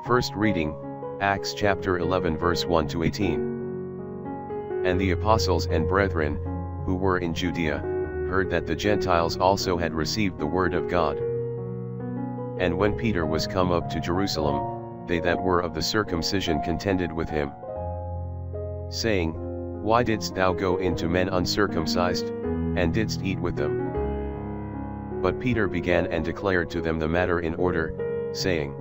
First reading, Acts chapter 11 verse 1 to 18. And the apostles and brethren, who were in Judea, heard that the Gentiles also had received the word of God. And when Peter was come up to Jerusalem, they that were of the circumcision contended with him, saying, Why didst thou go in to men uncircumcised, and didst eat with them? But Peter began and declared to them the matter in order, saying,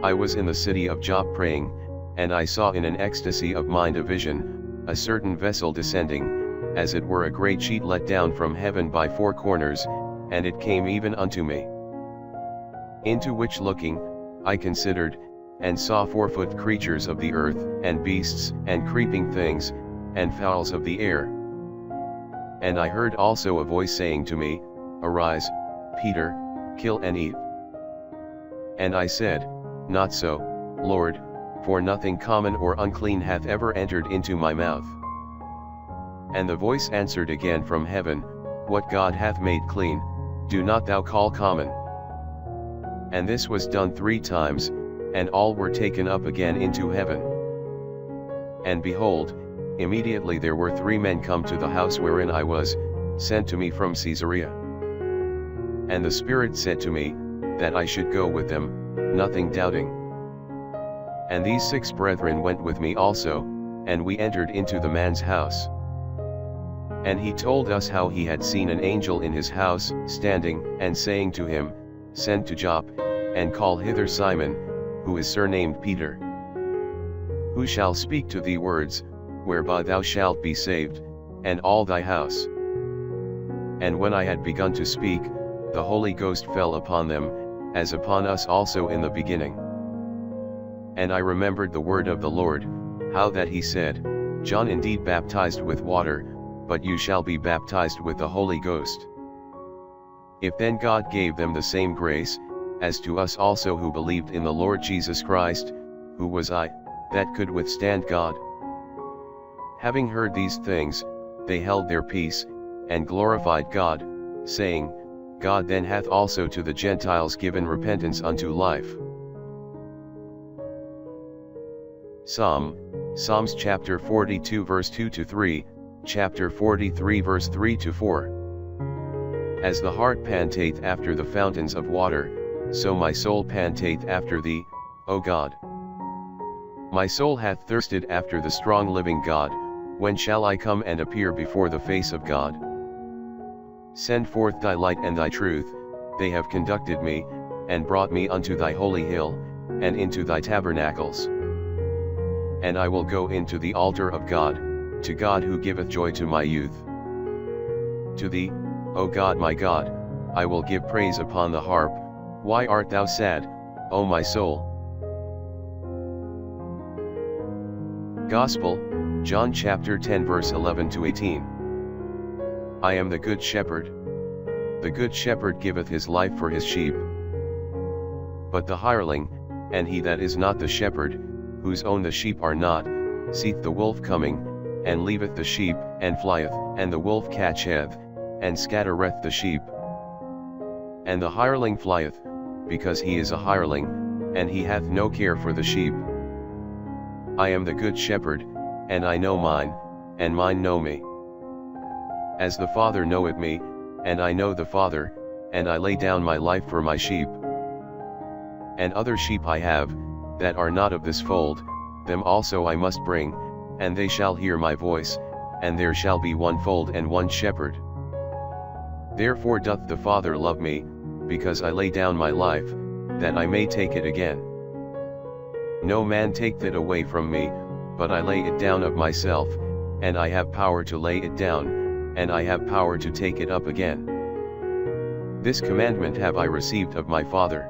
I was in the city of Joppa praying, and I saw in an ecstasy of mind a vision, a certain vessel descending, as it were a great sheet let down from heaven by four corners, and it came even unto me. Into which looking, I considered, and saw 4-foot creatures of the earth, and beasts, and creeping things, and fowls of the air. And I heard also a voice saying to me, Arise, Peter, kill and eat. And I said, Not so, Lord, for nothing common or unclean hath ever entered into my mouth. And the voice answered again from heaven, What God hath made clean, do not thou call common. And this was done 3 times, and all were taken up again into heaven. And behold, immediately there were 3 men come to the house wherein I was, sent to me from Caesarea. And the Spirit said to me, that I should go with them, nothing doubting. And these 6 brethren went with me also, and we entered into the man's house. And he told us how he had seen an angel in his house, standing, and saying to him, Send to Joppa, and call hither Simon, who is surnamed Peter, who shall speak to thee words, whereby thou shalt be saved, and all thy house. And when I had begun to speak, the Holy Ghost fell upon them, as upon us also in the beginning. And I remembered the word of the Lord, how that he said, John indeed baptized with water, but you shall be baptized with the Holy Ghost. If then God gave them the same grace, as to us also who believed in the Lord Jesus Christ, who was I, that could withstand God? Having heard these things, they held their peace, and glorified God, saying, God then hath also to the Gentiles given repentance unto life. Psalms chapter 42 verse 2 to 3, chapter 43 verse 3 to 4. As the hart panteth after the fountains of water, so my soul panteth after thee, O God. My soul hath thirsted after the strong living God. When shall I come and appear before the face of God? Send forth thy light and thy truth, they have conducted me, and brought me unto thy holy hill, and into thy tabernacles. And I will go into the altar of God, to God who giveth joy to my youth. To thee, O God my God, I will give praise upon the harp. Why art thou sad, O my soul? Gospel, John chapter 10 verse 11 to 18. I am the good shepherd. The good shepherd giveth his life for his sheep. But the hireling, and he that is not the shepherd, whose own the sheep are not, seeth the wolf coming, and leaveth the sheep, and flieth, and the wolf catcheth, and scattereth the sheep. And the hireling flieth, because he is a hireling, and he hath no care for the sheep. I am the good shepherd, and I know mine, and mine know me. As the Father knoweth me, and I know the Father, and I lay down my life for my sheep. And other sheep I have, that are not of this fold, them also I must bring, and they shall hear my voice, and there shall be one fold and one shepherd. Therefore doth the Father love me, because I lay down my life, that I may take it again. No man taketh it away from me, but I lay it down of myself, and I have power to lay it down, and I have power to take it up again. This commandment have I received of my Father.